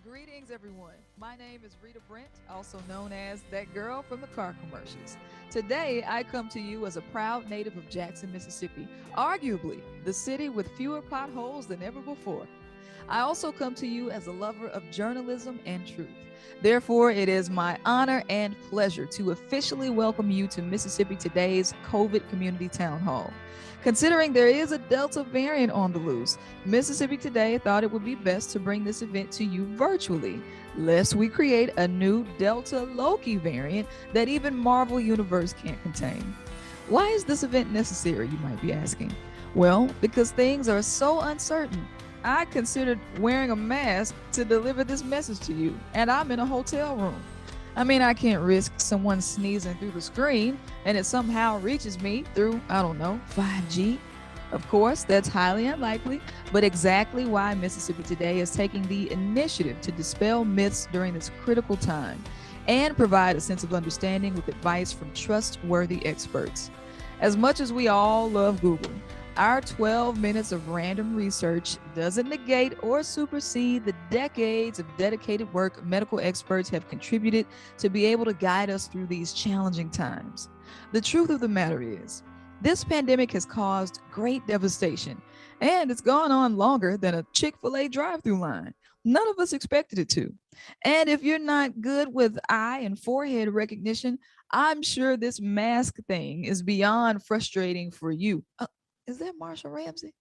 Greetings, everyone. My name is Rita Brent, also known as that girl from the car commercials. Today, I come to you as a proud native of Jackson, Mississippi, arguably the city with fewer potholes than ever before. I also come to you as a lover of journalism and truth. Therefore, it is my honor and pleasure to officially welcome you to Mississippi Today's COVID Community Town Hall. Considering there is a Delta variant on the loose, Mississippi Today thought it would be best to bring this event to you virtually, lest we create a new Delta Loki variant that even Marvel Universe can't contain. Why is this event necessary, you might be asking? Well, because things are so uncertain. I considered wearing a mask to deliver this message to you, and I'm in a hotel room. I mean, I can't risk someone sneezing through the screen and it somehow reaches me through, 5G. Of course, that's highly unlikely, but exactly why Mississippi Today is taking the initiative to dispel myths during this critical time and provide a sense of understanding with advice from trustworthy experts. As much as we all love Google, our 12 minutes of random research doesn't negate or supersede the decades of dedicated work medical experts have contributed to be able to guide us through these challenging times. The truth of the matter is, this pandemic has caused great devastation, and it's gone on longer than a Chick-fil-A drive-through line. None of us expected it to. And if you're not good with eye and forehead recognition, I'm sure this mask thing is beyond frustrating for you. Is that Marshall Ramsey?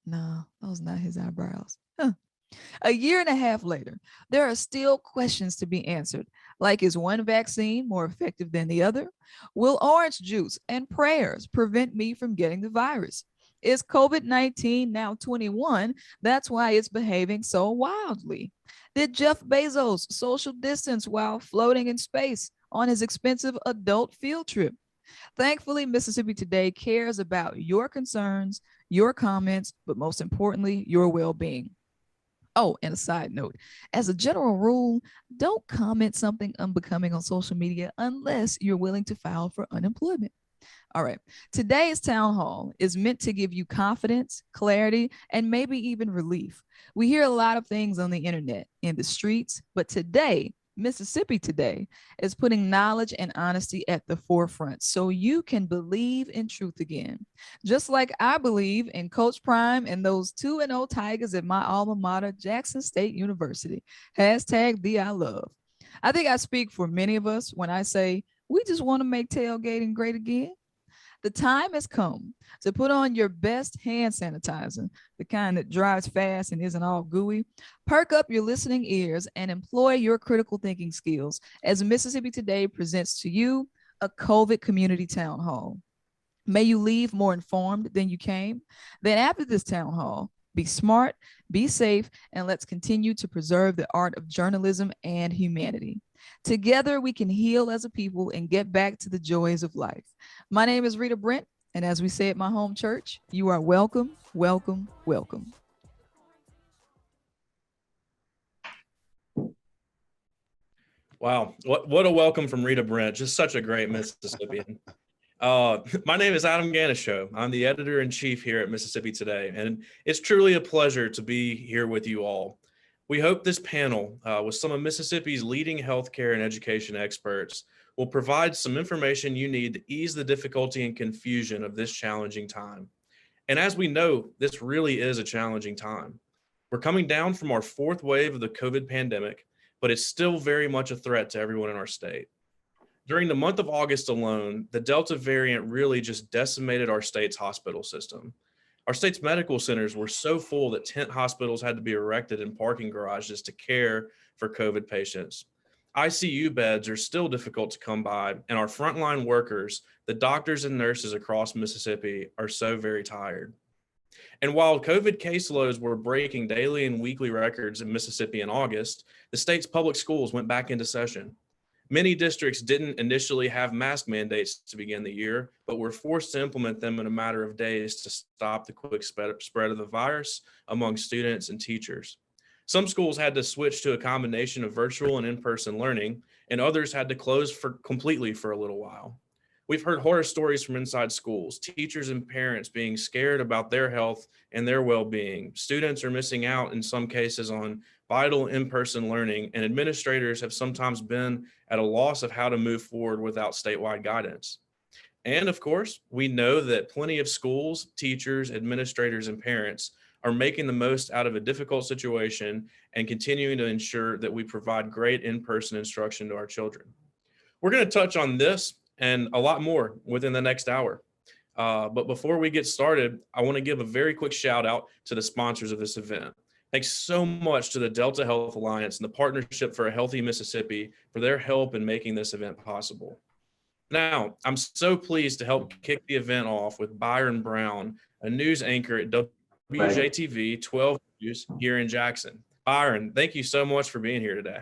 No, those not his eyebrows. Huh. A year and a half later, there are still questions to be answered, like is one vaccine more effective than the other? Will orange juice and prayers prevent me from getting the virus? Is COVID-19 now 21? That's why it's behaving so wildly. Did Jeff Bezos social distance while floating in space on his expensive adult field trip? Thankfully, Mississippi Today cares about your concerns, your comments, but most importantly, your well-being. Oh, and a side note, as a general rule, don't comment something unbecoming on social media unless you're willing to file for unemployment. All right, today's town hall is meant to give you confidence, clarity, and maybe even relief. We hear a lot of things on the internet, in the streets, but today, Mississippi Today is putting knowledge and honesty at the forefront so you can believe in truth again. Just like I believe in Coach Prime and those 2-0 Tigers at my alma mater, Jackson State University. Hashtag the I love. I think I speak for many of us when I say we just want to make tailgating great again. The time has come to put on your best hand sanitizer, the kind that dries fast and isn't all gooey. Perk up your listening ears and employ your critical thinking skills as Mississippi Today presents to you a COVID community town hall. May you leave more informed than you came. Then after this town hall, be smart, be safe, and let's continue to preserve the art of journalism and humanity. Together, we can heal as a people and get back to the joys of life. My name is Rita Brent, and as we say at my home church, you are welcome, welcome, welcome. Wow, what a welcome from Rita Brent, just such a great Mississippian. My name is Adam Ganucheau. I'm the editor-in-chief here at Mississippi Today, and it's truly a pleasure to be here with you all. We hope this panel, with some of Mississippi's leading healthcare and education experts, will provide some information you need to ease the difficulty and confusion of this challenging time. And as we know, this really is a challenging time. We're coming down from our fourth wave of the COVID pandemic, but it's still very much a threat to everyone in our state. During the month of August alone, the Delta variant really just decimated our state's hospital system. Our state's medical centers were so full that tent hospitals had to be erected in parking garages to care for COVID patients. ICU beds are still difficult to come by, and our frontline workers, the doctors and nurses across Mississippi, are so very tired. And while COVID caseloads were breaking daily and weekly records in Mississippi in August, the state's public schools went back into session. Many districts didn't initially have mask mandates to begin the year, but were forced to implement them in a matter of days to stop the quick spread of the virus among students and teachers. Some schools had to switch to a combination of virtual and in-person learning, and others had to close completely for a little while. We've heard horror stories from inside schools, teachers and parents being scared about their health and their well-being. Students are missing out in some cases on vital in-person learning, and administrators have sometimes been at a loss of how to move forward without statewide guidance. And of course, we know that plenty of schools, teachers, administrators, and parents are making the most out of a difficult situation and continuing to ensure that we provide great in-person instruction to our children. We're going to touch on this and a lot more within the next hour. But before we get started, I want to give a very quick shout out to the sponsors of this event. Thanks so much to the Delta Health Alliance and the Partnership for a Healthy Mississippi for their help in making this event possible. Now, I'm so pleased to help kick the event off with Byron Brown, a news anchor at WJTV 12 News here in Jackson. Byron, thank you so much for being here today.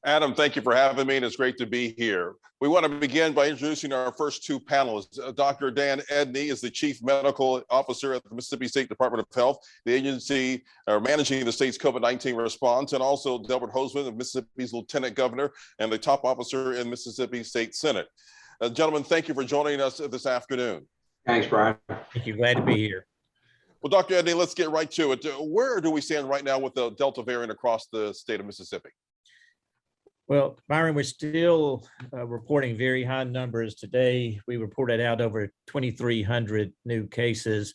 Adam, thank you for having me, and it's great to be here. We want to begin by introducing our first two panelists. Dr. Dan Edney is the Chief Medical Officer at the Mississippi State Department of Health, the agency managing the state's COVID-19 response, and also Delbert Hosemann, of Mississippi's Lieutenant Governor and the top officer in Mississippi State Senate. Gentlemen, thank you for joining us this afternoon. Thanks, Brian. Thank you. Glad to be here. Well, Dr. Edney, let's get right to it. Where do we stand right now with the Delta variant across the state of Mississippi? Well, Byron, we're still reporting very high numbers. Today, we reported out over 2,300 new cases.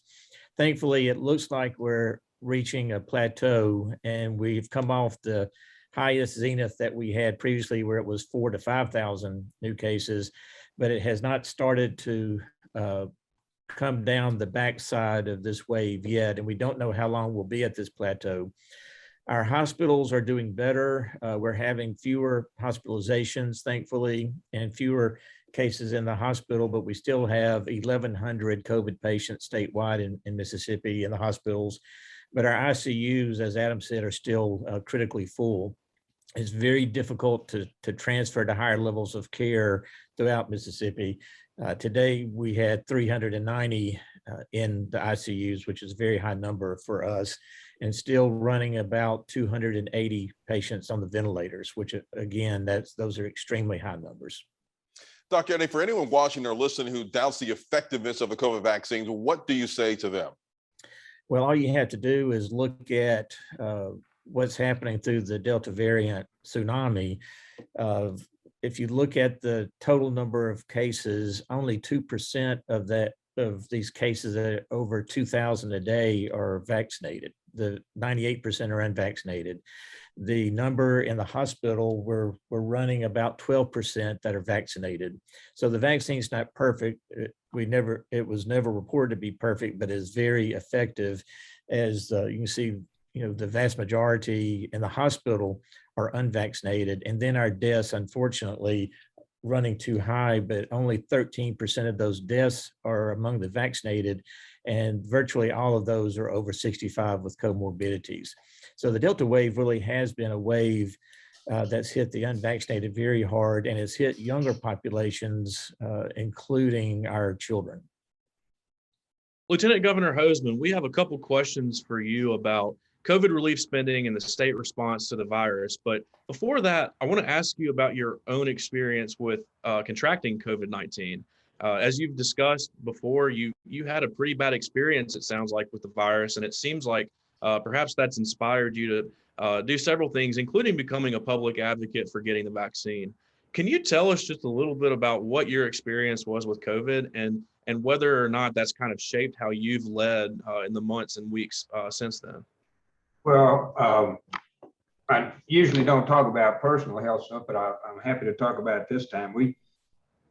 Thankfully, it looks like we're reaching a plateau, and we've come off the highest zenith that we had previously, where it was 4,000 to 5,000 new cases, but it has not started to come down the backside of this wave yet, and we don't know how long we'll be at this plateau. Our hospitals are doing better. We're having fewer hospitalizations, thankfully, and fewer cases in the hospital, but we still have 1,100 COVID patients statewide in Mississippi in the hospitals. But our ICUs, as Adam said, are still critically full. It's very difficult to transfer to higher levels of care throughout Mississippi. Today, we had 390 in the ICUs, which is a very high number for us, and still running about 280 patients on the ventilators, which again, those are extremely high numbers. Dr. Edney, for anyone watching or listening who doubts the effectiveness of the COVID vaccines, what do you say to them? Well, all you have to do is look at what's happening through the Delta variant tsunami. If you look at the total number of cases, only 2% of these cases that are over 2,000 a day are vaccinated. The 98% are unvaccinated. The number in the hospital, we're running about 12% that are vaccinated. So the vaccine's not perfect. It was never reported to be perfect, but is very effective. As you can see, the vast majority in the hospital are unvaccinated, and then our deaths, unfortunately, running too high, but only 13% of those deaths are among the vaccinated, and virtually all of those are over 65 with comorbidities. So the Delta wave really has been a wave that's hit the unvaccinated very hard, and has hit younger populations, including our children. Lieutenant Governor Hosemann, we have a couple questions for you about COVID relief spending and the state response to the virus. But before that, I want to ask you about your own experience with contracting COVID-19. As you've discussed before, you had a pretty bad experience, it sounds like, with the virus, and it seems like perhaps that's inspired you to do several things, including becoming a public advocate for getting the vaccine. Can you tell us just a little bit about what your experience was with COVID and whether or not that's kind of shaped how you've led in the months and weeks since then? Well, I usually don't talk about personal health stuff, but I'm happy to talk about it this time. We,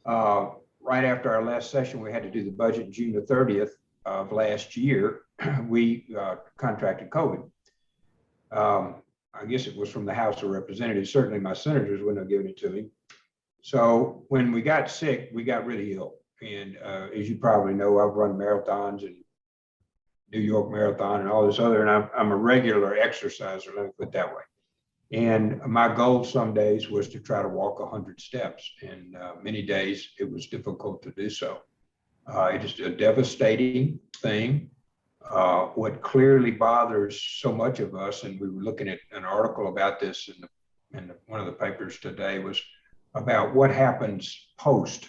right after our last session, we had to do the budget June the 30th of last year. We contracted COVID. I guess it was from the House of Representatives. Certainly my senators wouldn't have given it to me. So when we got sick, we got really ill. And as you probably know, I've run marathons and New York Marathon and all this other, and I'm a regular exerciser, let me put it that way. And my goal some days was to try to walk 100 steps, and many days it was difficult to do so. It is a devastating thing. What clearly bothers so much of us, and we were looking at an article about this in one of the papers today, was about what happens post.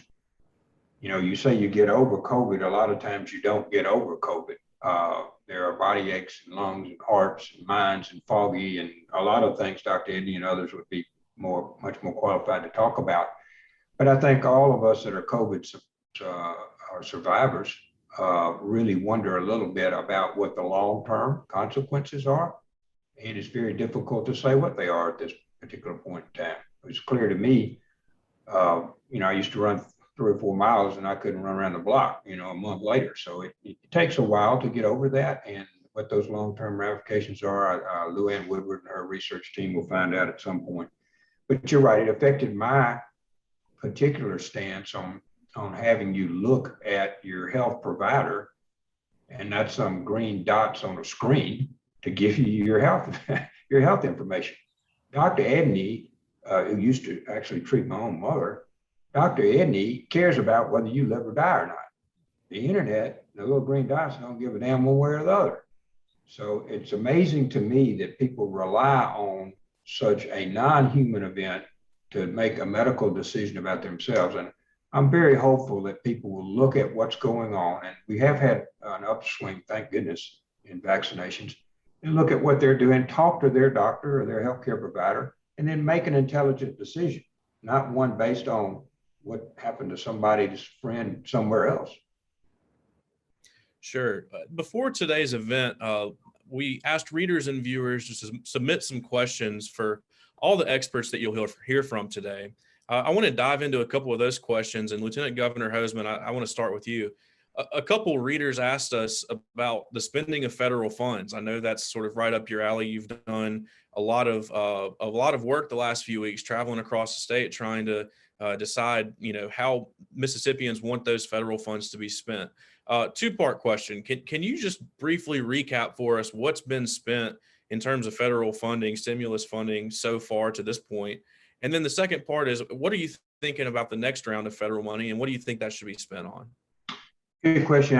You say you get over COVID, a lot of times you don't get over COVID. There are body aches and lungs and hearts and minds and foggy and a lot of things Dr. Edney and others would be much more qualified to talk about. But I think all of us that are COVID or survivors really wonder a little bit about what the long-term consequences are. And it's very difficult to say what they are at this particular point in time. It's clear to me, I used to run 3 or 4 miles and I couldn't run around the block, a month later. So it takes a while to get over that. And what those long-term ramifications are, LouAnn Woodward and her research team will find out at some point. But you're right, it affected my particular stance on having you look at your health provider and not some green dots on a screen to give you your health information. Dr. Edney, who used to actually treat my own mother, Dr. Edney cares about whether you live or die or not. The internet, the little green dots don't give a damn one way or the other. So it's amazing to me that people rely on such a non-human event to make a medical decision about themselves. And I'm very hopeful that people will look at what's going on. And we have had an upswing, thank goodness, in vaccinations, and look at what they're doing, talk to their doctor or their healthcare provider, and then make an intelligent decision, not one based on what happened to somebody's friend somewhere else. Sure. Before today's event, we asked readers and viewers just to submit some questions for all the experts that you'll hear from today. I want to dive into a couple of those questions. And Lieutenant Governor Hosemann, I want to start with you. A couple readers asked us about the spending of federal funds. I know that's sort of right up your alley. You've done a lot of work the last few weeks, traveling across the state, trying to decide, how Mississippians want those federal funds to be spent. Two-part question. Can you just briefly recap for us what's been spent in terms of federal funding, stimulus funding so far to this point? And then the second part is, what are you thinking about the next round of federal money, and what do you think that should be spent on? Good question.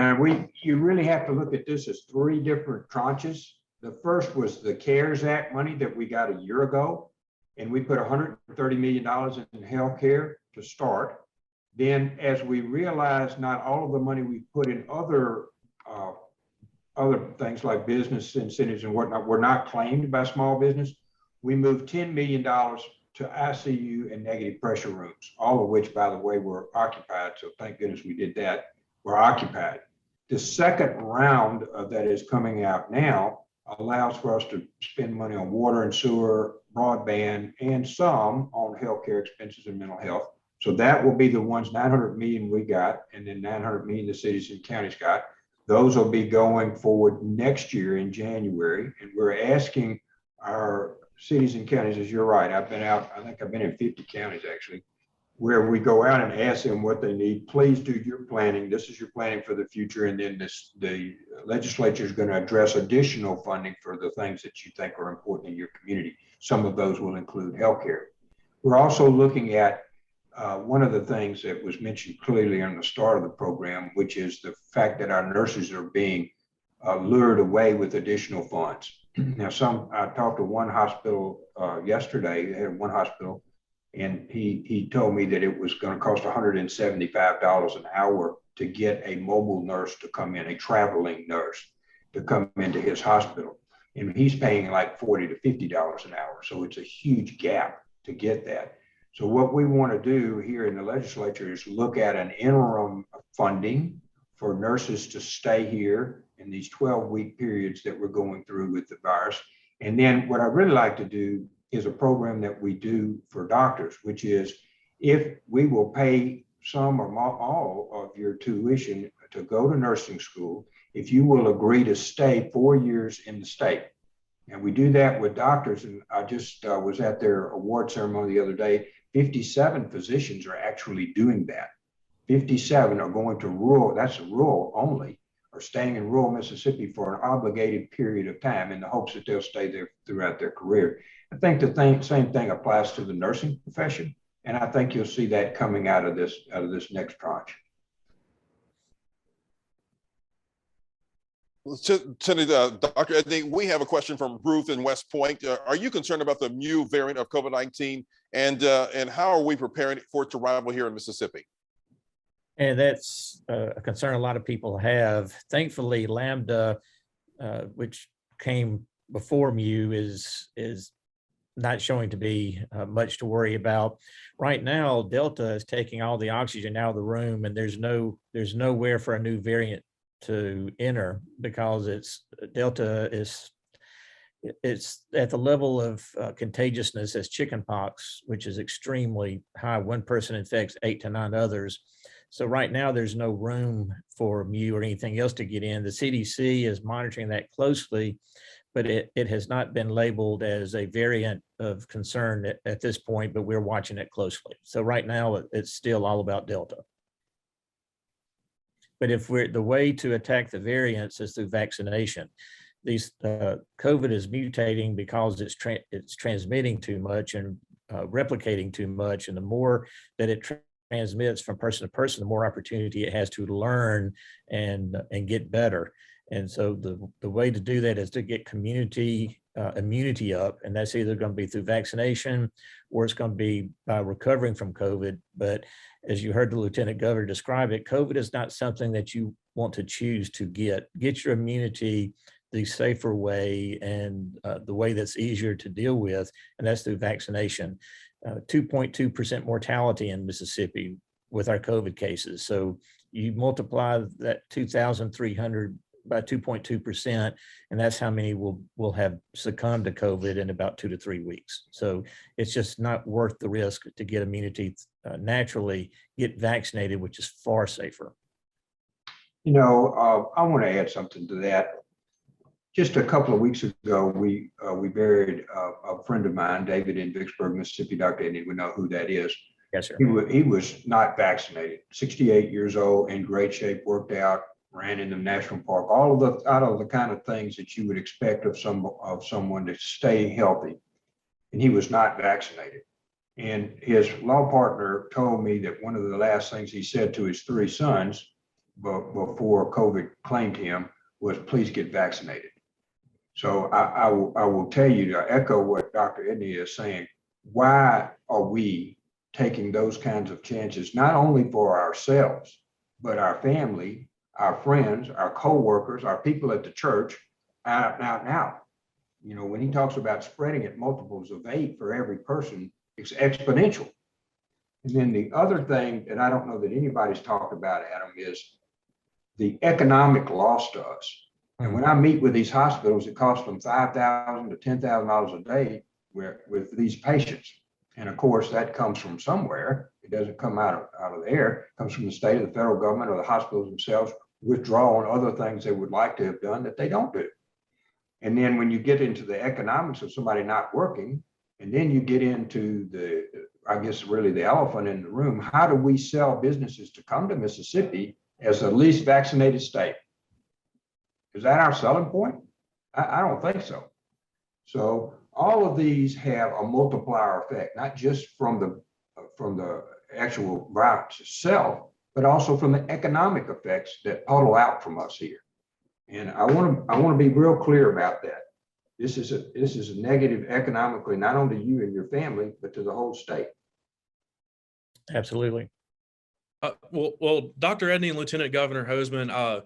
You really have to look at this as 3 different tranches. The first was the CARES Act money that we got a year ago, and we put $130 million in healthcare to start. Then, as we realized not all of the money we put in other things like business incentives and whatnot were not claimed by small business, we moved $10 million to ICU and negative pressure rooms, all of which, by the way, were occupied. So thank goodness we did that. We're occupied. The second round that is coming out now allows for us to spend money on water and sewer, broadband, and some on healthcare expenses and mental health. So that will be the ones, 900 million we got, and then 900 million the cities and counties got. Those will be going forward next year in January. And we're asking our cities and counties, as you're right, I think I've been in 50 counties actually, where we go out and ask them what they need. Please do your planning. This is your planning for the future. And then the legislature is going to address additional funding for the things that you think are important in your community. Some of those will include healthcare. We're also looking at one of the things that was mentioned clearly on the start of the program, which is the fact that our nurses are being lured away with additional funds. Now, I talked to one hospital yesterday, they had one hospital, and he told me that it was going to cost $175 an hour to get a mobile nurse to come in, a traveling nurse to come into his hospital. And he's paying like $40 to $50 an hour. So it's a huge gap to get that. So what we want to do here in the legislature is look at an interim funding for nurses to stay here in these 12-week periods that we're going through with the virus. And then what I really like to do is a program that we do for doctors, which is if we will pay some or all of your tuition to go to nursing school, if you will agree to stay 4 years in the state. And we do that with doctors. And I just was at their award ceremony the other day. 57 physicians are actually doing that. 57 are going to rural, that's rural only, are staying in rural Mississippi for an obligated period of time in the hopes that they'll stay there throughout their career. I think the same thing applies to the nursing profession. And I think you'll see that coming out of this next tranche. Dr. Edney, we have a question from Ruth in West Point. Are you concerned about the new variant of COVID-19, and how are we preparing for its arrival here in Mississippi? And that's a concern a lot of people have. Thankfully, Lambda, which came before Mu, is not showing to be much to worry about. Right now, Delta is taking all the oxygen out of the room, and there's nowhere for a new variant to enter, because Delta is at the level of contagiousness as chickenpox, which is extremely high. One person infects 8 to 9 others. So right now there's no room for Mu or anything else to get in. The CDC is monitoring that closely, but it has not been labeled as a variant of concern at this point, but we're watching it closely. So right now it's still all about Delta. But the way to attack the variants is through vaccination. These COVID is mutating because it's transmitting too much and replicating too much. And the more that it transmits from person to person, the more opportunity it has to learn and get better. And so the way to do that is to get community immunity up, and that's either going to be through vaccination or it's going to be by recovering from COVID. But as you heard the Lieutenant Governor describe it, COVID is not something that you want to choose to get. Get your immunity the safer way and the way that's easier to deal with, and that's through vaccination. 2.2% mortality in Mississippi with our COVID cases. So you multiply that 2,300 by 2.2%, and that's how many will have succumbed to COVID in about 2 to 3 weeks. So it's just not worth the risk to get immunity naturally. Get vaccinated, which is far safer. You know, I want to add something to that. Just a couple of weeks ago, we buried a friend of mine, David, in Vicksburg, Mississippi. Dr. Edney, we know who that is. Yes, sir. He was not vaccinated, 68 years old, in great shape, worked out, ran in the national park, all of the kind of things that you would expect of someone to stay healthy. And he was not vaccinated. And his law partner told me that one of the last things he said to his 3 sons before COVID claimed him was, please get vaccinated. So I will tell you, to echo what Dr. Edney is saying, why are we taking those kinds of chances, not only for ourselves, but our family, our friends, our co-workers, our people at the church, out. You know, when he talks about spreading it multiples of 8 for every person, it's exponential. And then the other thing that I don't know that anybody's talked about, Adam, is the economic loss to us. And when I meet with these hospitals, it costs them $5,000 to $10,000 a day with these patients. And of course, that comes from somewhere. It doesn't come out of the air. It comes from the state or the federal government or the hospitals themselves withdrawing other things they would like to have done that they don't do. And then when you get into the economics of somebody not working, and then you get into I guess really the elephant in the room, how do we sell businesses to come to Mississippi as the least vaccinated state? Is that our selling point? I don't think so. So all of these have a multiplier effect, not just from the actual virus itself, but also from the economic effects that puddle out from us here. And I want to be real clear about that. This is a negative economically, not only to you and your family, but to the whole state. Absolutely. Well, Dr. Edney and Lieutenant Governor Hosemann,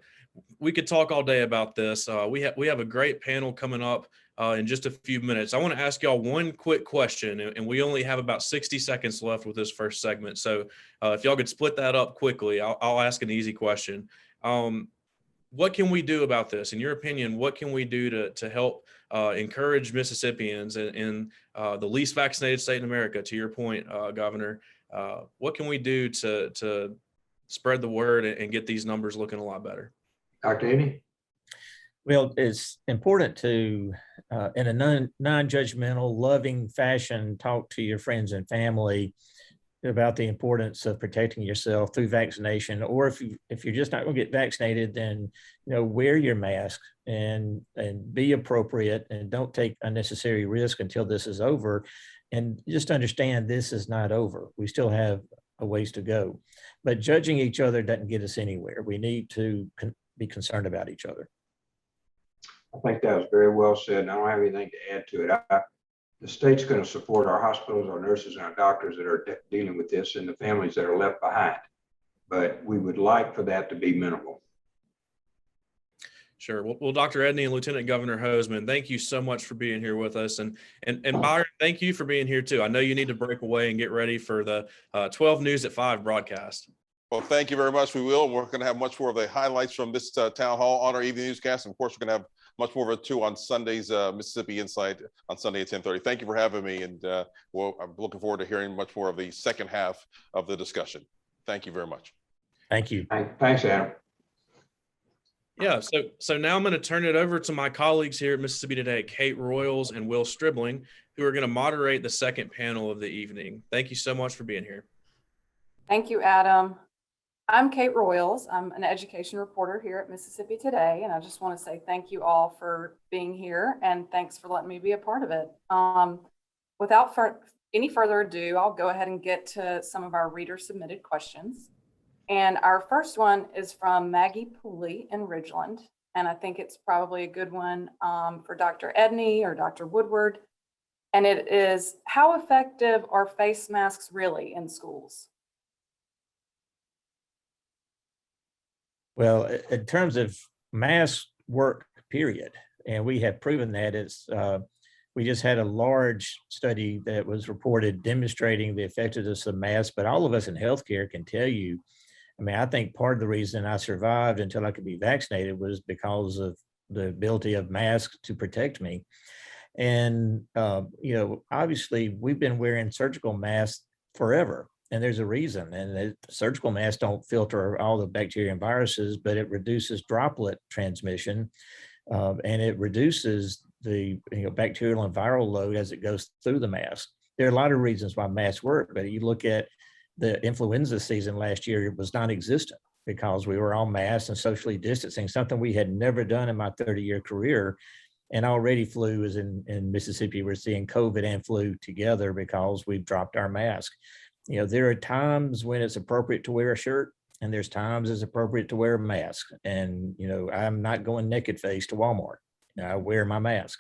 we could talk all day about this. We have a great panel coming up in just a few minutes. I want to ask y'all one quick question, and we only have about 60 seconds left with this first segment. So if y'all could split that up quickly, I'll ask an easy question. What can we do about this? In your opinion, what can we do to help encourage Mississippians in the least vaccinated state in America, to your point, Governor? What can we do to spread the word and get these numbers looking a lot better? Dr. Edney? Well, it's important to, in a non-judgmental, loving fashion, talk to your friends and family about the importance of protecting yourself through vaccination. Or if you're just not going to get vaccinated, then wear your mask and be appropriate and don't take unnecessary risk until this is over. And just understand this is not over. We still have a ways to go. But judging each other doesn't get us anywhere. We need to be concerned about each other. I think that was very well said, and I don't have anything to add to it. The state's going to support our hospitals, our nurses, and our doctors that are dealing with this, and the families that are left behind. but we would like for that to be minimal. Sure. Well, Dr. Edney and Lieutenant Governor Hosemann, thank you so much for being here with us. And Byron, thank you for being here too. I know you need to break away and get ready for the 12 News at 5 broadcast. Well, thank you very much. We will. We're going to have much more of the highlights from this town hall on our evening newscast. And of course, we're going to have much more of it too on Sunday's Mississippi Insight on Sunday at 10:30. Thank you for having me. And I'm looking forward to hearing much more of the second half of the discussion. Thank you very much. Thank you. Thanks, Adam. Yeah, so now I'm going to turn it over to my colleagues here at Mississippi Today, Kate Royals and Will Stribling, who are going to moderate the second panel of the evening. Thank you so much for being here. Thank you, Adam. I'm Kate Royals. I'm an education reporter here at Mississippi Today, and I just want to say thank you all for being here, and thanks for letting me be a part of it. Without any further ado, I'll go ahead and get to some of our reader-submitted questions. And our first one is from Maggie Pooley in Ridgeland. And I think it's probably a good one for Dr. Edney or Dr. Woodward. And it is, how effective are face masks really in schools? Well, in terms of mask work, period, and we have proven that we just had a large study that was reported demonstrating the effectiveness of masks, but all of us in healthcare can tell you, I mean, I think part of the reason I survived until I could be vaccinated was because of the ability of masks to protect me. And, obviously we've been wearing surgical masks forever, and there's a reason. And the surgical masks don't filter all the bacteria and viruses, but it reduces droplet transmission, and it reduces the bacterial and viral load as it goes through the mask. There are a lot of reasons why masks work, but you look at the influenza season last year, it was non-existent because we were all masked and socially distancing, something we had never done in my 30-year career. And already flu is in Mississippi. We're seeing COVID and flu together because we've dropped our mask. There are times when it's appropriate to wear a shirt, and there's times it's appropriate to wear a mask. And, I'm not going naked face to Walmart. I wear my mask.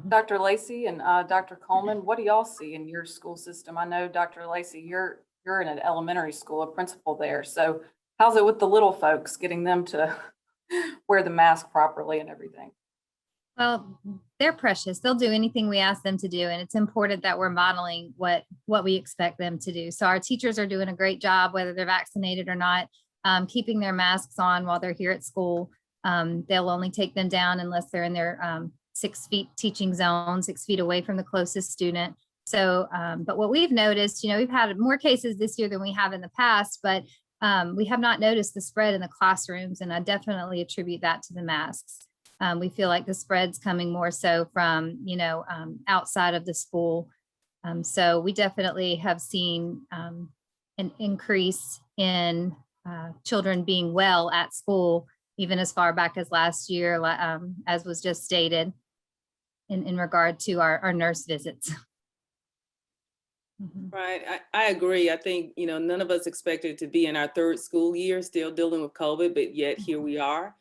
Dr. Lacy and Dr. Coleman, what do y'all see in your school system? I know, Dr. Lacy, you're in an elementary school, a principal there. So how's it with the little folks, getting them to wear the mask properly and everything? Well, they're precious. They'll do anything we ask them to do. And it's important that we're modeling what we expect them to do. So our teachers are doing a great job, whether they're vaccinated or not, keeping their masks on while they're here at school. They'll only take them down unless they're in their 6 feet teaching zone, 6 feet away from the closest student. So, but what we've noticed, we've had more cases this year than we have in the past, but we have not noticed the spread in the classrooms. And I definitely attribute that to the masks. We feel like the spread's coming more so from, outside of the school. So we definitely have seen an increase in children being well at school, even as far back as last year, as was just stated in regard to our nurse visits. Right. I agree. I think, none of us expected to be in our 3rd school year still dealing with COVID, but yet here we are.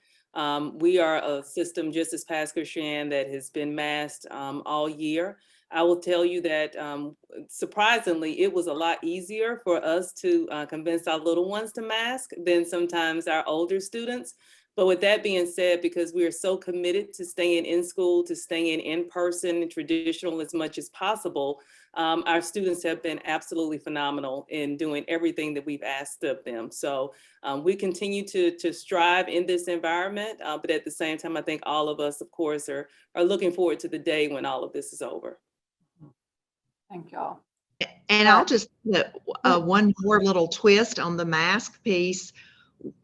We are a system, just as Pastor Shan, that has been masked all year. I will tell you that surprisingly, it was a lot easier for us to convince our little ones to mask than sometimes our older students. But with that being said, because we are so committed to staying in school, to staying in person and traditional as much as possible, our students have been absolutely phenomenal in doing everything that we've asked of them. So we continue to strive in this environment, but at the same time, I think all of us, of course, are looking forward to the day when all of this is over. Thank y'all. And I'll just put one more little twist on the mask piece.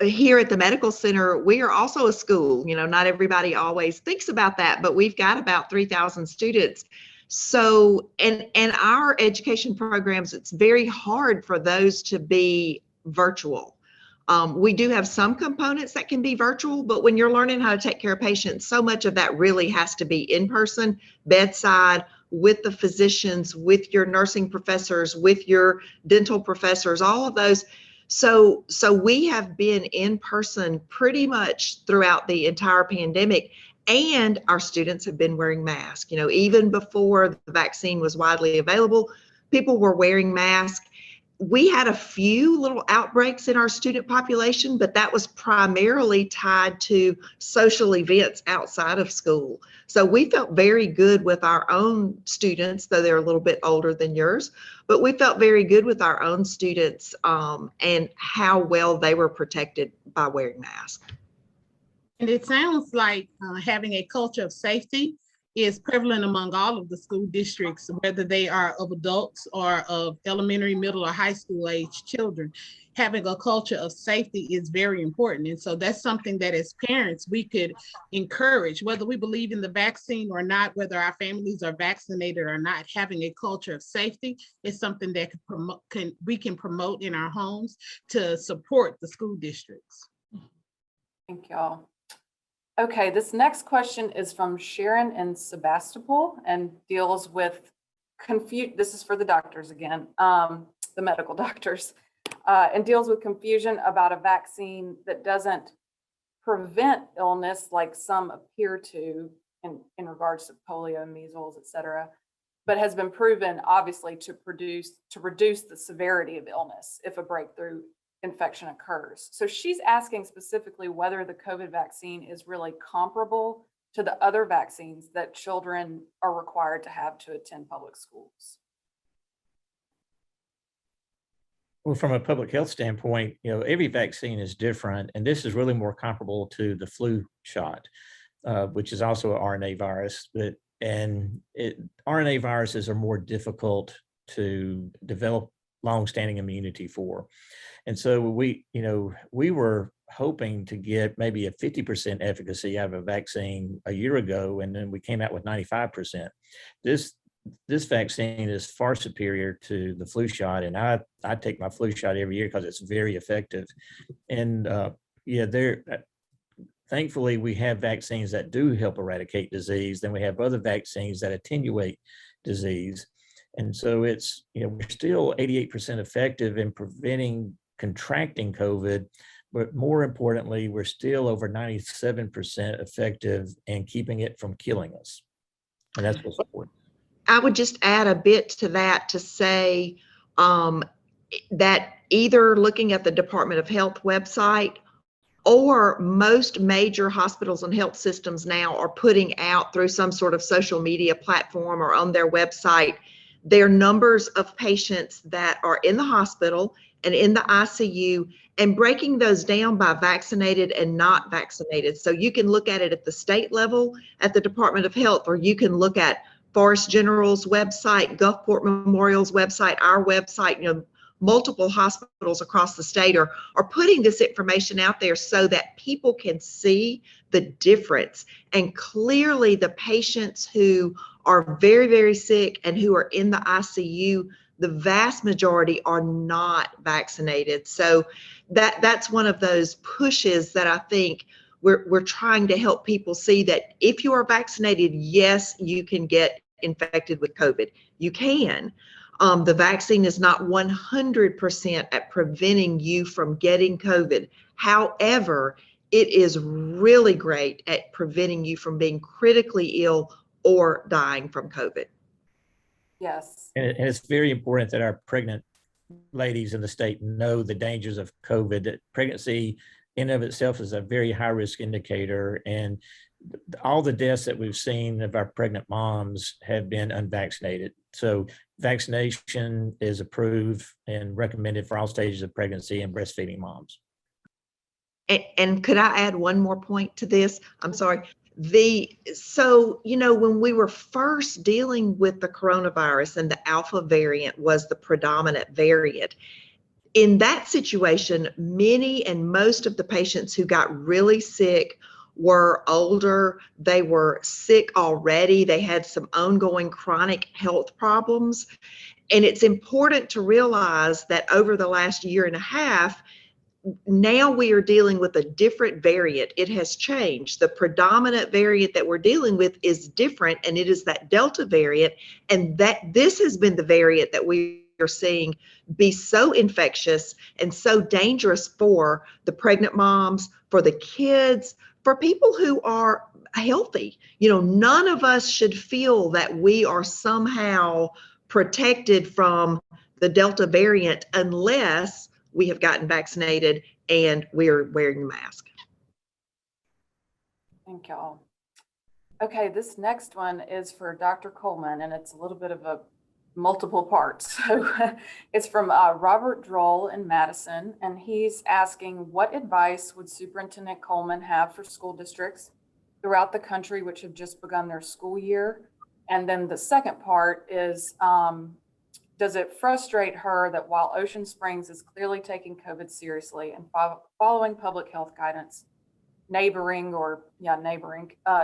Here at the medical center, we are also a school. Not everybody always thinks about that, but we've got about 3,000 students. So, and our education programs, it's very hard for those to be virtual. We do have some components that can be virtual, but when you're learning how to take care of patients, so much of that really has to be in person, bedside, with the physicians, with your nursing professors, with your dental professors, all of those. So we have been in person pretty much throughout the entire pandemic, and our students have been wearing masks. Even before the vaccine was widely available, people were wearing masks. we had a few little outbreaks in our student population, but that was primarily tied to social events outside of school. So we felt very good with our own students, though they're a little bit older than yours, but we felt very good with our own students and how well they were protected by wearing masks. And it sounds like having a culture of safety is prevalent among all of the school districts, whether they are of adults or of elementary, middle, or high school age children. Having a culture of safety is very important. And so that's something that as parents, we could encourage, whether we believe in the vaccine or not, whether our families are vaccinated or not. Having a culture of safety is something that we can promote in our homes to support the school districts. Thank y'all. Okay, this next question is from Sharon in Sebastopol and deals with this is for the doctors again, the medical doctors, and deals with confusion about a vaccine that doesn't prevent illness like some appear to in regards to polio, measles, et cetera, but has been proven obviously to reduce the severity of illness if a breakthrough infection occurs. So she's asking specifically whether the COVID vaccine is really comparable to the other vaccines that children are required to have to attend public schools. Well, from a public health standpoint, every vaccine is different, and this is really more comparable to the flu shot, which is also an RNA virus. RNA viruses are more difficult to develop long-standing immunity for. And so we were hoping to get maybe a 50% efficacy out of a vaccine a year ago, and then we came out with 95%. This vaccine is far superior to the flu shot, and I take my flu shot every year because it's very effective. And thankfully we have vaccines that do help eradicate disease. Then we have other vaccines that attenuate disease. And so it's, we're still 88% effective in preventing contracting COVID, but more importantly, we're still over 97% effective in keeping it from killing us. And that's what's important. I would just add a bit to that to say that either looking at the Department of Health website or most major hospitals and health systems now are putting out through some sort of social media platform or on their website their numbers of patients that are in the hospital and in the ICU, and breaking those down by vaccinated and not vaccinated. So you can look at it at the state level at the Department of Health, or you can look at Forest General's website, Gulfport Memorial's website, our website. Multiple hospitals across the state are putting this information out there so that people can see the difference. And clearly the patients who are very, very sick and who are in the ICU, the vast majority are not vaccinated. So that's one of those pushes that I think we're trying to help people see that if you are vaccinated, yes, you can get infected with COVID. You can. The vaccine is not 100% at preventing you from getting COVID. However, it is really great at preventing you from being critically ill or dying from COVID. Yes. And it's very important that our pregnant ladies in the state know the dangers of COVID. That pregnancy in of itself is a very high risk indicator, and all the deaths that we've seen of our pregnant moms have been unvaccinated. So vaccination is approved and recommended for all stages of pregnancy and breastfeeding moms. And could I add one more point to this? I'm sorry. When we were first dealing with the coronavirus and the Alpha variant was the predominant variant, in that situation, many and most of the patients who got really sick were older. They were sick already. They had some ongoing chronic health problems. And it's important to realize that over the last year and a half, now we are dealing with a different variant. It has changed. The predominant variant that we're dealing with is different, and it is that Delta variant. And that this has been the variant that we are seeing be so infectious and so dangerous for the pregnant moms, for the kids, for people who are healthy. None of us should feel that we are somehow protected from the Delta variant unless we have gotten vaccinated and we're wearing the mask. Thank y'all. Okay, this next one is for Dr. Coleman, and it's a little bit of a multiple parts. So it's from Robert Droll in Madison, and he's asking, what advice would Superintendent Coleman have for school districts throughout the country which have just begun their school year? And then the second part is, does it frustrate her that while Ocean Springs is clearly taking COVID seriously and following public health guidance, neighboring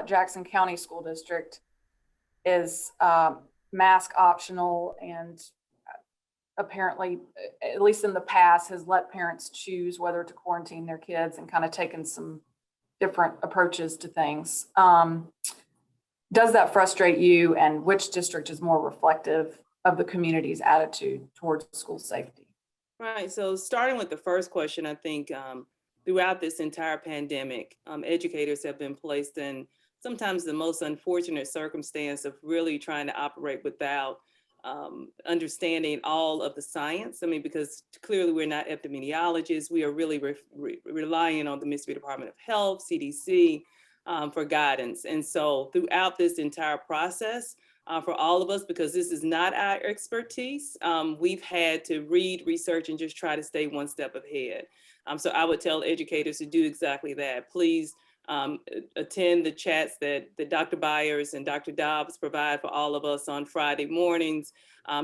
Jackson County School District is mask optional and apparently, at least in the past, has let parents choose whether to quarantine their kids and kind of taken some different approaches to things. Does that frustrate you, and which district is more reflective of the community's attitude towards school safety? Right, so starting with the first question, I think throughout this entire pandemic, educators have been placed in sometimes the most unfortunate circumstance of really trying to operate without understanding all of the science. I mean, because clearly we're not epidemiologists. We are really relying on the Mississippi Department of Health, CDC, for guidance. And so throughout this entire process, for all of us, because this is not our expertise, we've had to read, research, and just try to stay one step ahead. So I would tell educators to do exactly that. Please attend the chats that Dr. Byers and Dr. Dobbs provide for all of us on Friday mornings.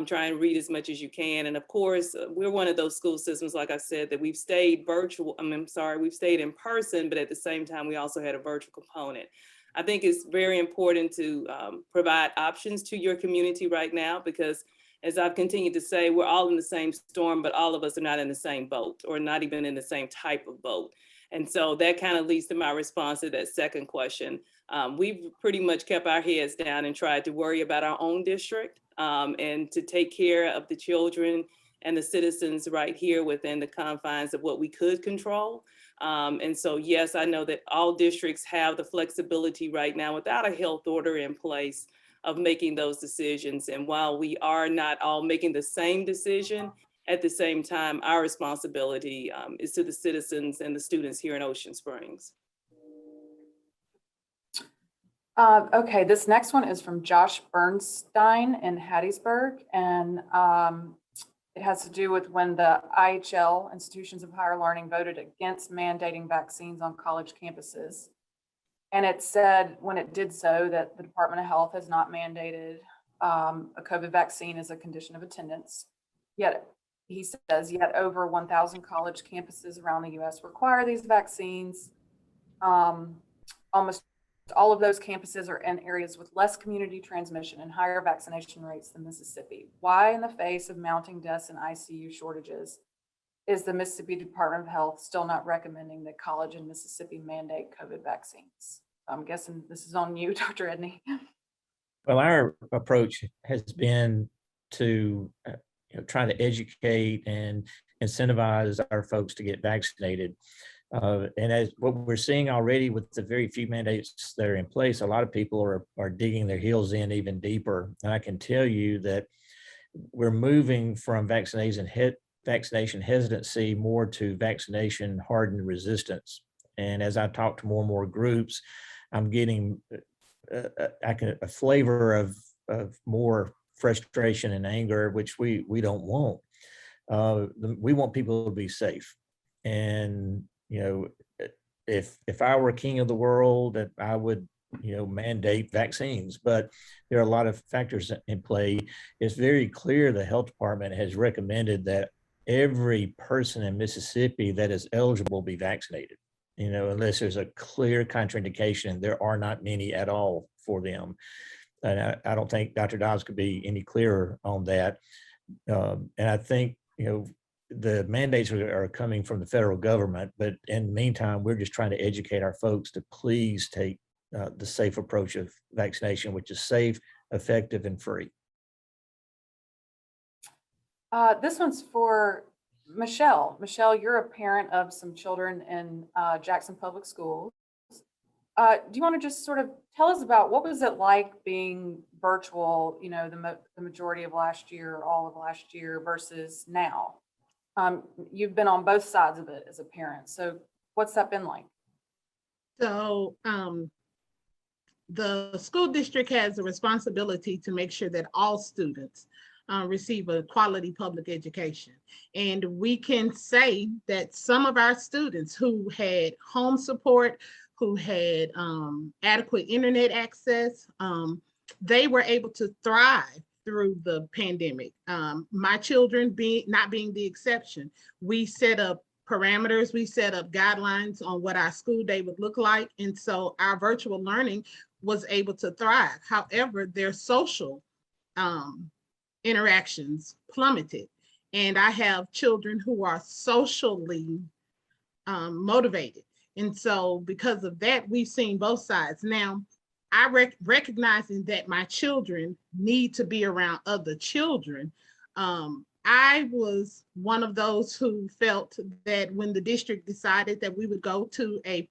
Try and read as much as you can. And of course, we're one of those school systems, like I said, that we've stayed we've stayed in person, but at the same time, we also had a virtual component. I think it's very important to provide options to your community right now, because as I've continued to say, we're all in the same storm, but all of us are not in the same boat, or not even in the same type of boat. And so that kind of leads to my response to that second question. We've pretty much kept our heads down and tried to worry about our own district and to take care of the children and the citizens right here within the confines of what we could control. And so, yes, I know that all districts have the flexibility right now without a health order in place of making those decisions. And while we are not all making the same decision, at the same time, our responsibility is to the citizens and the students here in Ocean Springs. Okay, this next one is from Josh Bernstein in Hattiesburg, and it has to do with when the IHL, Institutions of Higher Learning, voted against mandating vaccines on college campuses. And it said when it did so that the Department of Health has not mandated a COVID vaccine as a condition of attendance. Yet, he says, yet over 1,000 college campuses around the US require these vaccines. Almost all of those campuses are in areas with less community transmission and higher vaccination rates than Mississippi. Why, in the face of mounting deaths and ICU shortages, is the Mississippi Department of Health still not recommending that college in Mississippi mandate COVID vaccines? I'm guessing this is on you, Dr. Edney. Well, our approach has been to try to educate and incentivize our folks to get vaccinated. And as what we're seeing already with the very few mandates that are in place, a lot of people are digging their heels in even deeper. And I can tell you that we're moving from vaccination hesitancy more to vaccination hardened resistance. And as I talk to more and more groups, I'm getting a flavor of more frustration and anger, which we don't want. We want people to be safe. And if I were king of the world, that I would mandate vaccines, but there are a lot of factors in play. It's very clear the health department has recommended that every person in Mississippi that is eligible be vaccinated, unless there's a clear contraindication. There are not many at all for them. And I don't think Dr. Dobbs could be any clearer on that. And I think, the mandates are coming from the federal government, but in the meantime, we're just trying to educate our folks to please take the safe approach of vaccination, which is safe, effective, and free. This one's for Michelle. Michelle, you're a parent of some children in Jackson Public Schools. do you want to just sort of tell us about what was it like being virtual, you know, the majority of last year, all of last year versus now? You've been on both sides of it as a parent. So what's that been like? So the school district has a responsibility to make sure that all students receive a quality public education. And we can say that some of our students who had home support, who had adequate internet access, they were able to thrive through the pandemic. My children not being the exception. We set up parameters, we set up guidelines on what our school day would look like. And so our virtual learning was able to thrive. However, their social interactions plummeted. And I have children who are socially motivated. And so because of that, we've seen both sides. Now, recognizing that my children need to be around other children, I was one of those who felt that when the district decided that we would go to a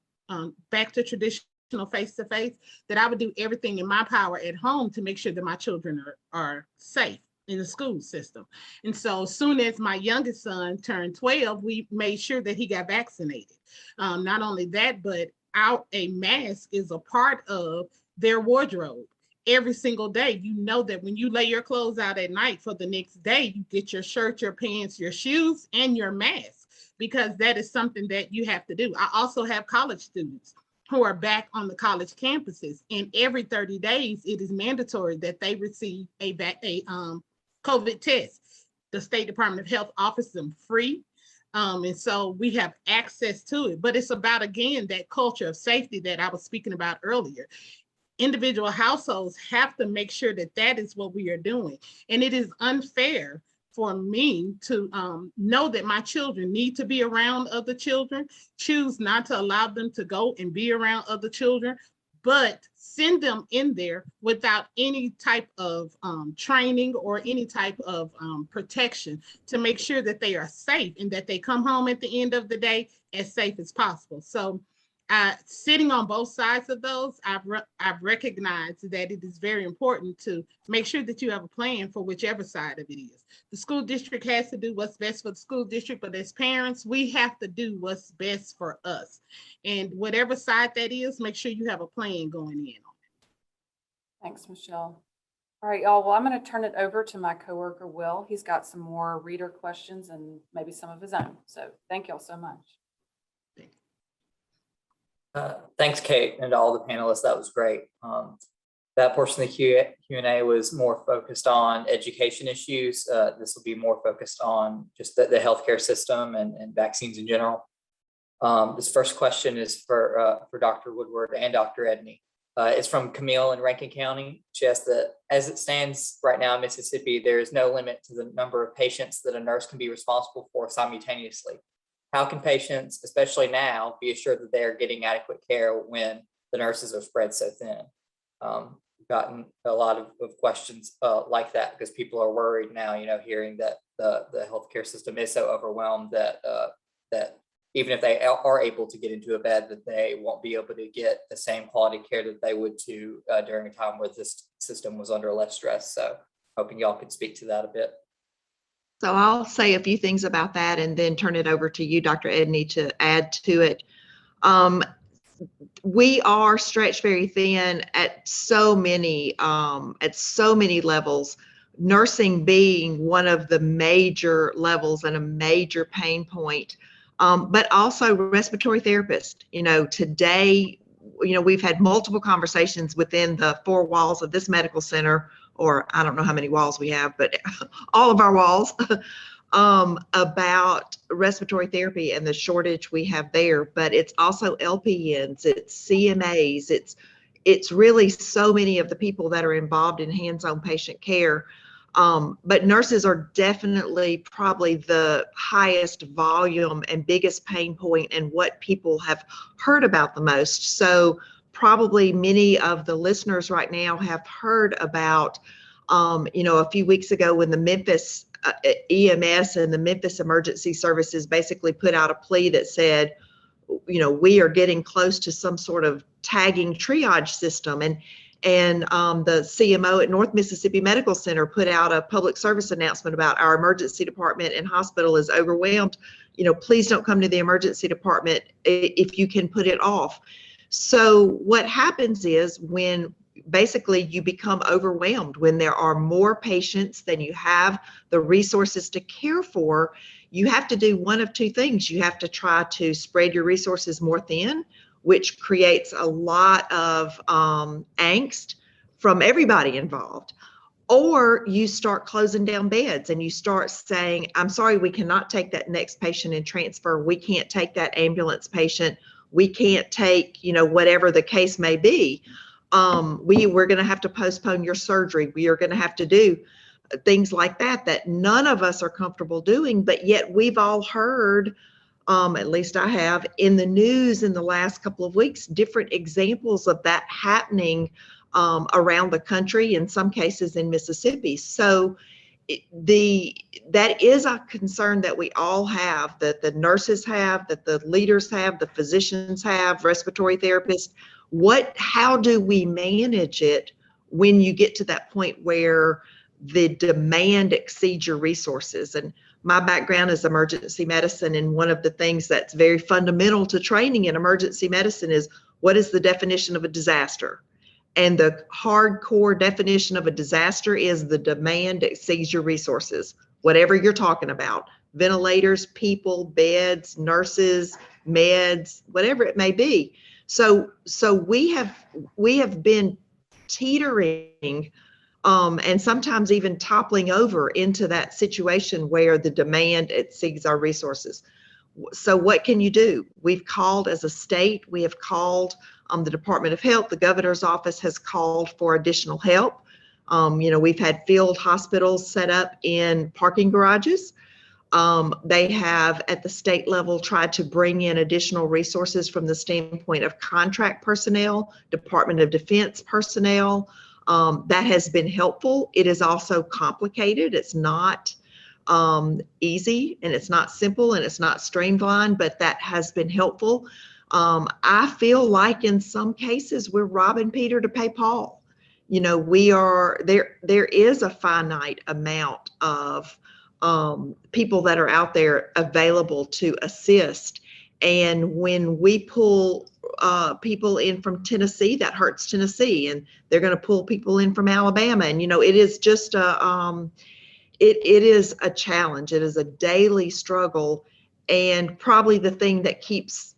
back to traditional face-to-face, that I would do everything in my power at home to make sure that my children are safe in the school system. And so as soon as my youngest son turned 12, we made sure that he got vaccinated. Not only that, but a mask is a part of their wardrobe. Every single day, you know that when you lay your clothes out at night for the next day, you get your shirt, your pants, your shoes, and your mask, because that is something that you have to do. I also have college students who are back on the college campuses, and every 30 days, it is mandatory that they receive a COVID test. The State Department of Health offers them free. And so we have access to it, but it's about, again, that culture of safety that I was speaking about earlier. Individual households have to make sure that that is what we are doing. And it is unfair for me to know that my children need to be around other children, choose not to allow them to go and be around other children, but send them in there without any type of training or any type of protection to make sure that they are safe and that they come home at the end of the day as safe as possible. So sitting on both sides of those, I've recognized that it is very important to make sure that you have a plan for whichever side of it is. The school district has to do what's best for the school district, but as parents, we have to do what's best for us. And whatever side that is, make sure you have a plan going in on it. Thanks, Michelle. All right, y'all. Well, I'm going to turn it over to my coworker, Will. He's got some more reader questions and maybe some of his own. So thank y'all so much. Thanks, Kate, and to all the panelists. That was great. That portion of the Q&A was more focused on education issues. This will be more focused on just the healthcare system and vaccines in general. This first question is for Dr. Woodward and Dr. Edney. It's from Camille in Rankin County. She asks that as it stands right now in Mississippi, there is no limit to the number of patients that a nurse can be responsible for simultaneously. How can patients, especially now, be assured that they are getting adequate care when the nurses are spread so thin? We've gotten a lot of questions like that because people are worried now, hearing that the healthcare system is so overwhelmed that even if they are able to get into a bed, that they won't be able to get the same quality care that they would to during a time where this system was under less stress. So hoping y'all could speak to that a bit. So I'll say a few things about that and then turn it over to you, Dr. Edney, to add to it. We are stretched very thin at so many levels, nursing being one of the major levels and a major pain point, but also respiratory therapists. Today, we've had multiple conversations within the four walls of this medical center, or I don't know how many walls we have, but all of our walls, about respiratory therapy and the shortage we have there. But it's also LPNs, it's CMAs, it's really so many of the people that are involved in hands-on patient care. But nurses are definitely probably the highest volume and biggest pain point and what people have heard about the most. So probably many of the listeners right now have heard about, a few weeks ago when the Memphis EMS and the Memphis Emergency Services basically put out a plea that said, we are getting close to some sort of tagging triage system. And the CMO at North Mississippi Medical Center put out a public service announcement about our emergency department and hospital is overwhelmed. Please don't come to the emergency department if you can put it off. So what happens is when basically you become overwhelmed, when there are more patients than you have the resources to care for, you have to do one of two things. You have to try to spread your resources more thin, which creates a lot of angst from everybody involved. Or you start closing down beds and you start saying, I'm sorry, we cannot take that next patient and transfer. We can't take that ambulance patient. We can't take, whatever the case may be. We're going to have to postpone your surgery. We are going to have to do things like that none of us are comfortable doing, but yet we've all heard, at least I have, in the news in the last couple of weeks, different examples of that happening around the country, in some cases in Mississippi. So that is a concern that we all have, that the nurses have, that the leaders have, the physicians have, respiratory therapists. How do we manage it when you get to that point where the demand exceeds your resources? And my background is emergency medicine, and one of the things that's very fundamental to training in emergency medicine is, what is the definition of a disaster? And the hardcore definition of a disaster is the demand exceeds your resources, whatever you're talking about: ventilators, people, beds, nurses, meds, whatever it may be. So we have been teetering and sometimes even toppling over into that situation where the demand exceeds our resources. So what can you do? We've called as a state, we have called the Department of Health, the governor's office has called for additional help. We've had field hospitals set up in parking garages. They have at the state level tried to bring in additional resources from the standpoint of contract personnel, Department of Defense personnel. That has been helpful. It is also complicated. It's not easy, and it's not simple, and it's not streamlined, but that has been helpful. I feel like in some cases we're robbing Peter to pay Paul. There is a finite amount of people that are out there available to assist. And when we pull people in from Tennessee, that hurts Tennessee, and they're going to pull people in from Alabama. And, it is just it is a challenge. It is a daily struggle, and probably the thing that keeps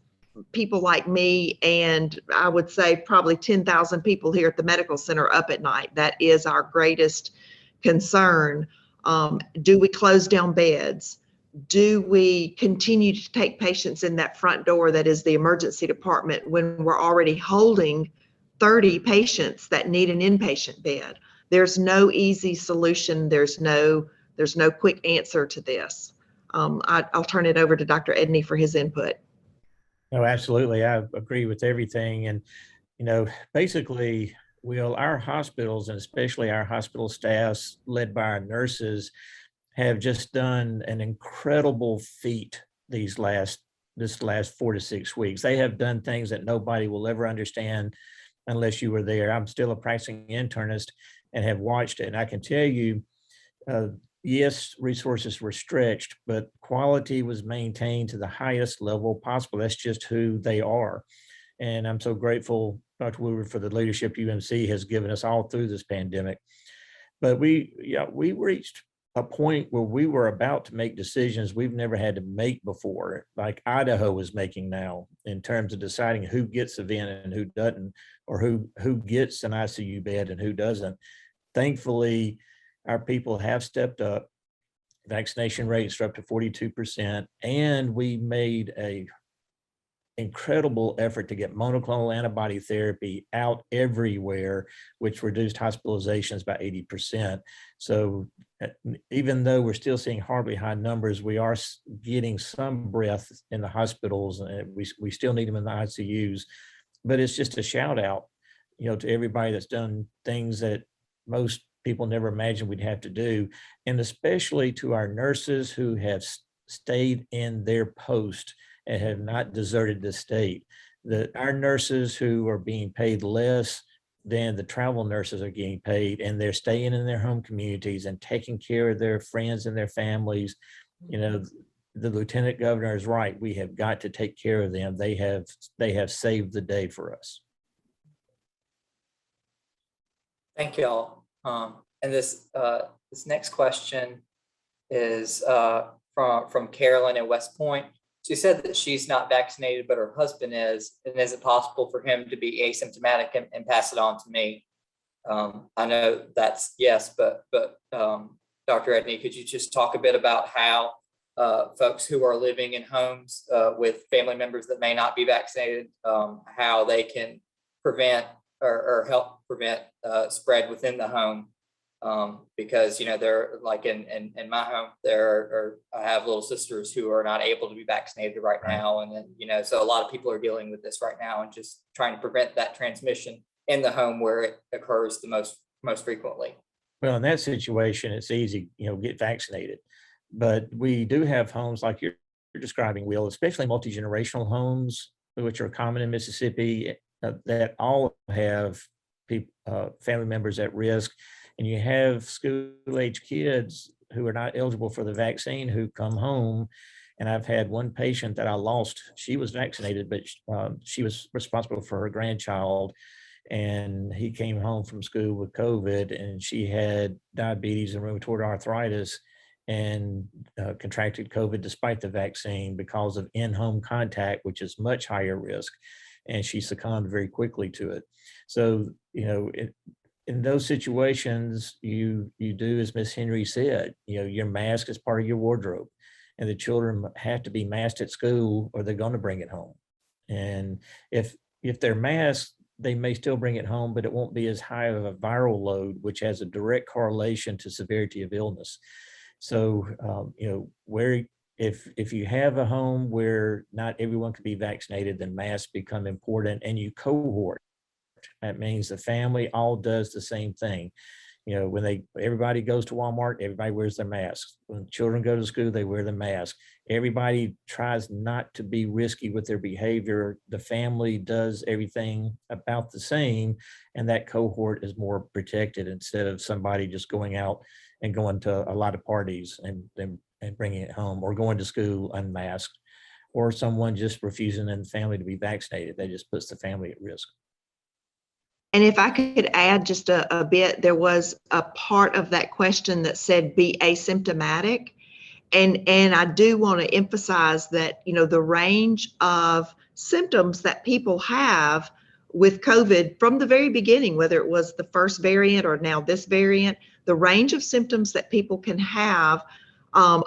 people like me, and I would say probably 10,000 people here at the medical center, up at night. That is our greatest concern. Do we close down beds? Do we continue to take patients in that front door that is the emergency department when we're already holding 30 patients that need an inpatient bed? There's no easy solution. There's no quick answer to this. I'll turn it over to Dr. Edney for his input. No, absolutely. I agree with everything. And, basically, our hospitals, and especially our hospital staffs led by our nurses, have just done an incredible feat this last 4 to 6 weeks. They have done things that nobody will ever understand unless you were there. I'm still a practicing internist and have watched it. And I can tell you, yes, resources were stretched, but quality was maintained to the highest level possible. That's just who they are. And I'm so grateful, Dr. Woodward, for the leadership UMC has given us all through this pandemic. But we reached a point where we were about to make decisions we've never had to make before, like Idaho is making now, in terms of deciding who gets a vent and who doesn't, or who gets an ICU bed and who doesn't. Thankfully, our people have stepped up. Vaccination rates are up to 42%, and we made a incredible effort to get monoclonal antibody therapy out everywhere, which reduced hospitalizations by 80%. So even though we're still seeing horribly high numbers, we are getting some breath in the hospitals, and we still need them in the ICUs. But it's just a shout out, to everybody that's done things that most people never imagined we'd have to do, and especially to our nurses who have stayed in their post and have not deserted the state. Our nurses who are being paid less than the travel nurses are getting paid, and they're staying in their home communities and taking care of their friends and their families. You know, the lieutenant governor is right. We have got to take care of them. They have saved the day for us. Thank you all. And this next question is from Carolyn in West Point. She said that she's not vaccinated, but her husband is. And is it possible for him to be asymptomatic and pass it on to me? I know that's yes, but Dr. Edney, could you just talk a bit about how folks who are living in homes with family members that may not be vaccinated, how they can prevent or help prevent spread within the home? Because, you know, they're like in my home, I have little sisters who are not able to be vaccinated right now. And then, you know, so a lot of people are dealing with this right now and just trying to prevent that transmission in the home where it occurs the most frequently. Well, in that situation, it's easy, you know, get vaccinated. But we do have homes like you're describing, Will, especially multi-generational homes, which are common in Mississippi, that all have family members at risk. And you have school-age kids who are not eligible for the vaccine who come home. And I've had one patient that I lost. She was vaccinated, but she was responsible for her grandchild. And he came home from school with COVID, and she had diabetes and rheumatoid arthritis and contracted COVID despite the vaccine because of in-home contact, which is much higher risk. And she succumbed very quickly to it. So, you know, in those situations, you do as Miss Henry said, you know, your mask is part of your wardrobe, and the children have to be masked at school or they're going to bring it home. And if they're masked, they may still bring it home, but it won't be as high of a viral load, which has a direct correlation to severity of illness. So, you know, where if you have a home where not everyone can be vaccinated, then masks become important, and you cohort. That means the family all does the same thing. You know, when everybody goes to Walmart, everybody wears their masks. When children go to school, they wear the mask. Everybody tries not to be risky with their behavior. The family does everything about the same, and that cohort is more protected instead of somebody just going out and going to a lot of parties and bringing it home, or going to school unmasked, or someone just refusing in the family to be vaccinated. That just puts the family at risk. And if I could add just a bit, there was a part of that question that said be asymptomatic. And I do want to emphasize that, you know, the range of symptoms that people have with COVID from the very beginning, whether it was the first variant or now this variant, the range of symptoms that people can have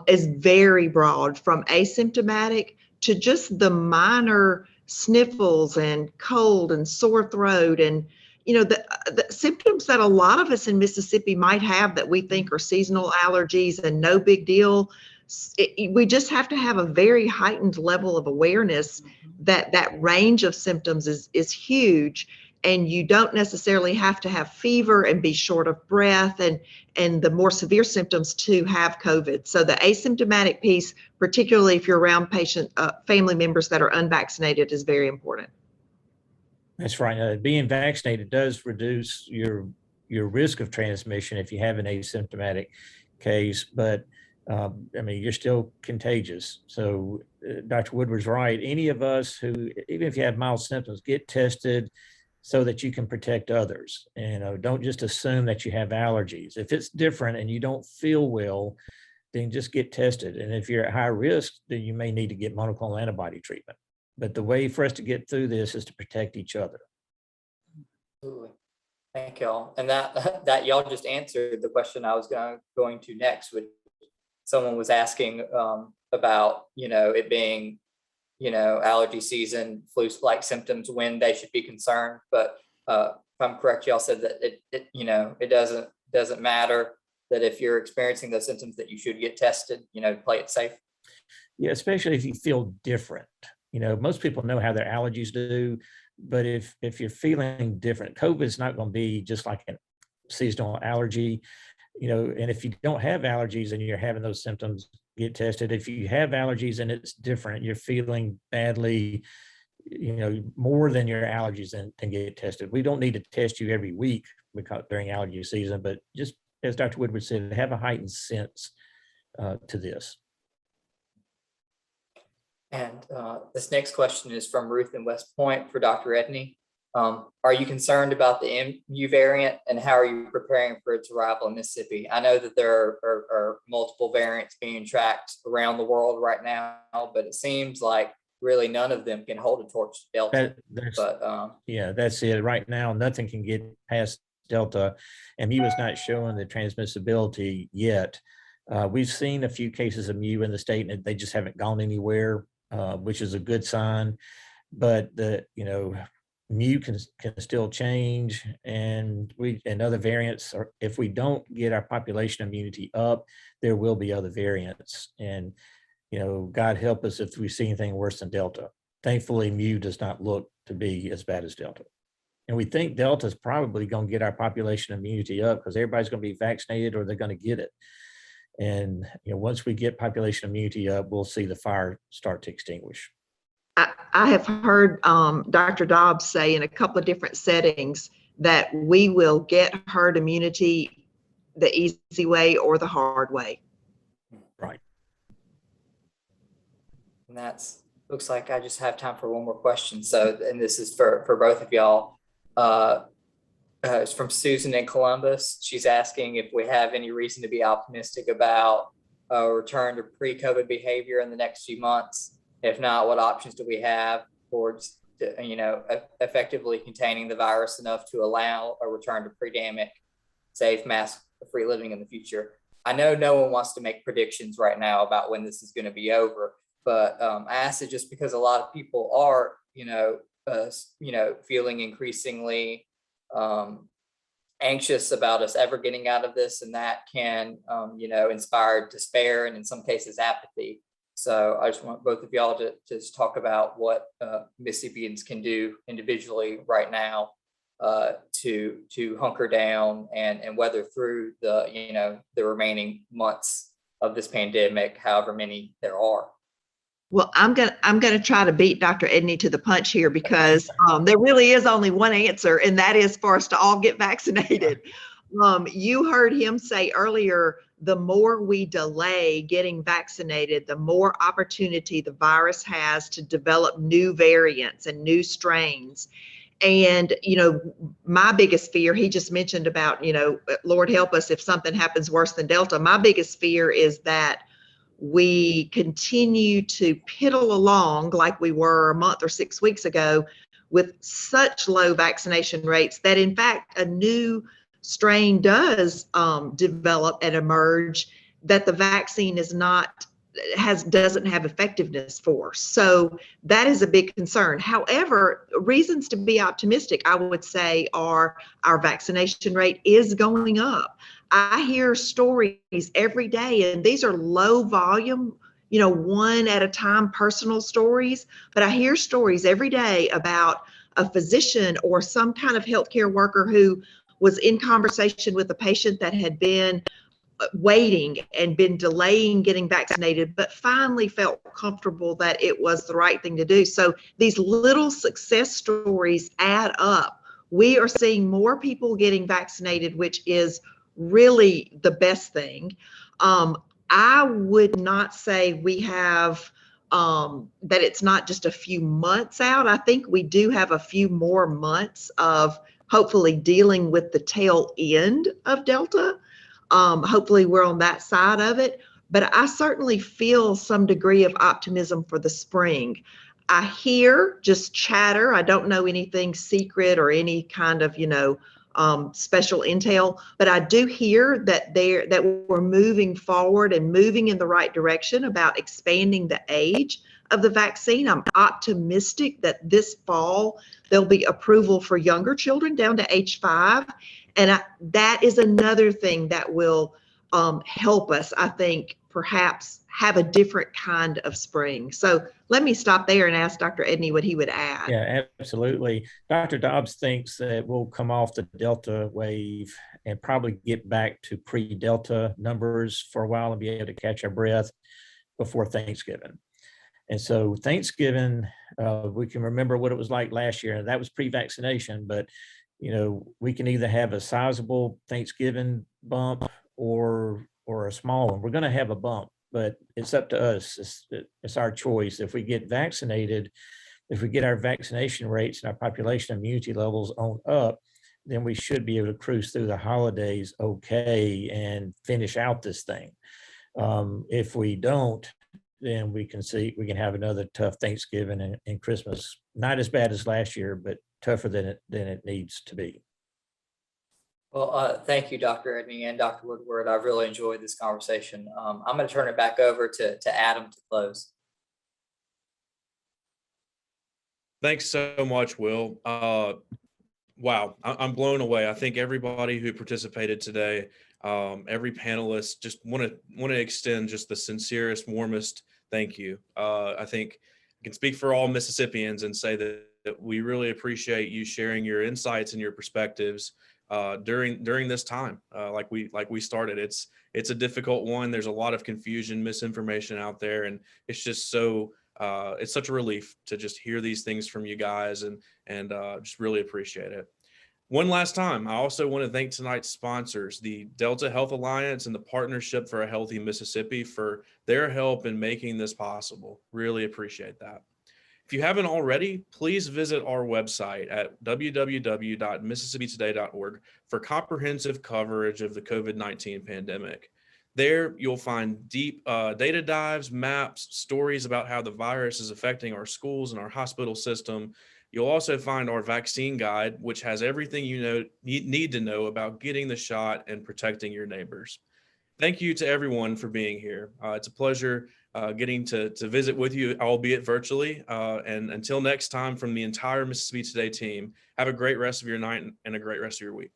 is very broad, from asymptomatic to just the minor sniffles and cold and sore throat, and you know, the symptoms that a lot of us in Mississippi might have that we think are seasonal allergies and no big deal. We just have to have a very heightened level of awareness that that range of symptoms is huge, and you don't necessarily have to have fever and be short of breath and the more severe symptoms to have COVID. So the asymptomatic piece, particularly if you're around family members that are unvaccinated, is very important. That's right. Being vaccinated does reduce your risk of transmission if you have an asymptomatic case, but I mean, you're still contagious. So Dr. Woodward's right. Any of us who, even if you have mild symptoms, get tested so that you can protect others. And don't just assume that you have allergies. If it's different and you don't feel well, then just get tested. And if you're at high risk, then you may need to get monoclonal antibody treatment. But the way for us to get through this is to protect each other. Absolutely. Thank y'all. And that y'all just answered the question I was going to next, which someone was asking about, you know, it being, you know, allergy season, flu-like symptoms, when they should be concerned. But if I'm correct, y'all said that it you know, it doesn't matter, that if you're experiencing those symptoms that you should get tested, you know, play it safe. Yeah, especially if you feel different. You know, most people know how their allergies do, but if you're feeling different, COVID is not going to be just like a seasonal allergy, you know, and if you don't have allergies and you're having those symptoms, get tested. If you have allergies and it's different, you're feeling badly, more than your allergies, then get tested. We don't need to test you every week because during allergy season, but just as Dr. Woodward said, have a heightened sense to this. And this next question is from Ruth in West Point for Dr. Edney. Are you concerned about the MU variant, and how are you preparing for its arrival in Mississippi? I know that there are multiple variants being tracked around the world right now, but it seems like really none of them can hold a torch to Delta. That's it. Right now, nothing can get past Delta. MU is not showing the transmissibility yet. We've seen a few cases of MU in the state, and they just haven't gone anywhere, which is a good sign. But MU can still change, and other variants are, if we don't get our population immunity up, there will be other variants. And God help us if we see anything worse than Delta. Thankfully, MU does not look to be as bad as Delta. And we think Delta is probably going to get our population immunity up because everybody's going to be vaccinated or they're going to get it. And once we get population immunity up, we'll see the fire start to extinguish. I have heard Dr. Dobbs say in a couple of different settings that we will get herd immunity the easy way or the hard way. Right. And looks like I just have time for one more question. So, and this is for both of y'all. It's from Susan in Columbus. She's asking if we have any reason to be optimistic about a return to pre-COVID behavior in the next few months. If not, what options do we have towards, effectively containing the virus enough to allow a return to pre-pandemic, safe, mask-free living in the future? I know no one wants to make predictions right now about when this is going to be over, but I asked it just because a lot of people are, feeling increasingly anxious about us ever getting out of this, and that can, inspire despair and in some cases apathy. So I just want both of y'all to just talk about what Mississippians can do individually right now to hunker down and weather through the remaining months of this pandemic, however many there are. Well, I'm gonna try to beat Dr. Edney to the punch here because there really is only one answer, and that is for us to all get vaccinated. You heard him say earlier, the more we delay getting vaccinated, the more opportunity the virus has to develop new variants and new strains. And, my biggest fear, he just mentioned about, Lord help us if something happens worse than Delta. My biggest fear is that we continue to piddle along like we were a month or 6 weeks ago with such low vaccination rates that in fact a new strain does develop and emerge that the vaccine doesn't have effectiveness for. So that is a big concern. However, reasons to be optimistic, I would say, are our vaccination rate is going up. I hear stories every day, and these are low volume, one at a time personal stories, but I hear stories every day about a physician or some kind of healthcare worker who was in conversation with a patient that had been waiting and been delaying getting vaccinated, but finally felt comfortable that it was the right thing to do. So these little success stories add up. We are seeing more people getting vaccinated, which is really the best thing. I would not say we have that it's not just a few months out. I think we do have a few more months of hopefully dealing with the tail end of Delta. Hopefully we're on that side of it, but I certainly feel some degree of optimism for the spring. I hear just chatter. I don't know anything secret or any kind of, special intel, but I do hear that we're moving forward and moving in the right direction about expanding the age of the vaccine. I'm optimistic that this fall there'll be approval for younger children down to age 5. And that is another thing that will help us, I think, perhaps have a different kind of spring. So let me stop there and ask Dr. Edney what he would add. Yeah, absolutely. Dr. Dobbs thinks that we'll come off the Delta wave and probably get back to pre-Delta numbers for a while and be able to catch our breath before Thanksgiving. And so Thanksgiving, we can remember what it was like last year, and that was pre-vaccination, but we can either have a sizable Thanksgiving bump or a small one. We're going to have a bump, but it's up to us. It's our choice. If we get vaccinated, if we get our vaccination rates and our population immunity levels on up, then we should be able to cruise through the holidays okay and finish out this thing. If we don't, then we can have another tough Thanksgiving and Christmas. Not as bad as last year, but tougher than it needs to be. Well, thank you, Dr. Edney and Dr. Woodward. I've really enjoyed this conversation. I'm going to turn it back over to Adam to close. Thanks so much, Will. Wow, I'm blown away. I think everybody who participated today, every panelist, just want to extend just the sincerest, warmest thank you. I think I can speak for all Mississippians and say that we really appreciate you sharing your insights and your perspectives during this time. Like we started, it's a difficult one. There's a lot of confusion, misinformation out there, and it's just so it's such a relief to just hear these things from you guys, and just really appreciate it. One last time, I also want to thank tonight's sponsors, the Delta Health Alliance and the Partnership for a Healthy Mississippi, for their help in making this possible. Really appreciate that. If you haven't already, please visit our website at www.mississippi-today.org for comprehensive coverage of the COVID-19 pandemic. There, you'll find deep data dives, maps, stories about how the virus is affecting our schools and our hospital system. You'll also find our vaccine guide, which has everything you need to know about getting the shot and protecting your neighbors. Thank you to everyone for being here. It's a pleasure getting to visit with you, albeit virtually. And until next time, from the entire Mississippi Today team, have a great rest of your night and a great rest of your week.